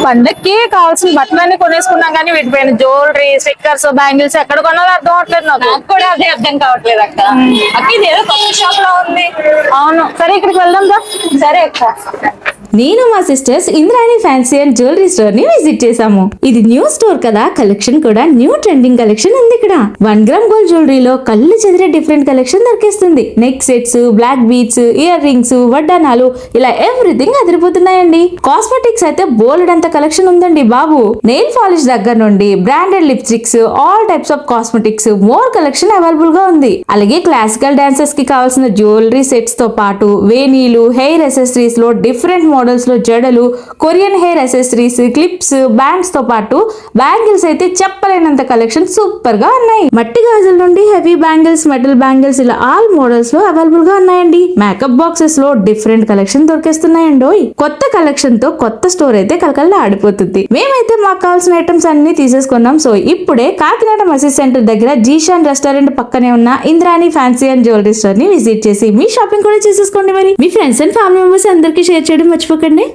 పండక్కి కావాల్సిన బట్టలన్నీ కొనేసుకున్నాం కానీ వీటిపైన జ్యువెలరీ, స్టిక్కర్స్, బ్యాంగిల్స్ ఎక్కడ కొనాలో అర్థం అవట్లేదు నాకు కూడా అదే అర్థం కావట్లేదు అక్క. అక్క ఇది ఏదో కొత్త షాప్ లో ఉంది. అవును, సరే ఇక్కడికి వెళ్దాం రా. సరే అక్క. నేను మా sisters Indrani fancy and jewellery store ని విజిట్ చేసాము. ఇది న్యూ స్టోర్ కదా, కలెక్షన్ కూడా న్యూ ట్రెండింగ్ కలెక్షన్ ఉంది ఇక్కడ. 1 గ్రామ్ గోల్డ్ జ్యువెలరీలో కళ్ళు చెదిరే డిఫరెంట్ కలెక్షన్ దొరికేస్తుంది. Neck sets, black beads, earrings, వడ్డానాలు ఇలా ఎవ్రీథింగ్ అదిరిపోతున్నాయండి. కాస్మెటిక్స్ అయితే బోల్డ్ అంత కలెక్షన్ ఉందండి బాబు. నెయిల్ పాలిష్ దగ్గర నుండి branded lipsticks, all types of cosmetics, more collection available గా ఉంది. అలాగే క్లాసికల్ డాన్సర్స్ కి కావాల్సిన జ్యువెలరీ సెట్స్ తో పాటు వేణీలు, హెయిర్ అసెసరీస్ లో డిఫరెంట్ మోడల్స్ లో జడలు, Korean hair accessories, clips, bands తో పాటు బ్యాంగిల్స్ అయితే చెప్పలేనంత కలెక్షన్ సూపర్ గా ఉన్నాయి. మట్టి గాజుల నుండి హెవీ బ్యాంగిల్స్, మెటల్ బ్యాంగిల్స్ ఇలా ఆల్ మోడల్స్ లో అవైలబుల్ గా ఉన్నాయండి. మేకప్ బాక్సెస్ లో డిఫరెంట్ కలెక్షన్ దొరికేస్తున్నాయండి. కొత్త కలెక్షన్ తో కొత్త స్టోర్ అయితే కలకల్లా ఆడిపోతుంది. మేమైతే మాకు కావాల్సిన ఐటమ్స్ అన్ని తీసేసుకున్నాం. సో ఇప్పుడే కాకినాడ మసీద్ సెంటర్ దగ్గర జీషాన్ రెస్టారెంట్ పక్కనే ఉన్న Indrani fancy and jewellery store ని విజిట్ చేసి మీ షాపింగ్ కూడా చేసేసుకోండి. మరి మీ ఫ్రెండ్స్ అండ్ ఫ్యామిలీ మెంబర్స్ అందరికీ షేర్ చేయడం మర్చిపోకండి.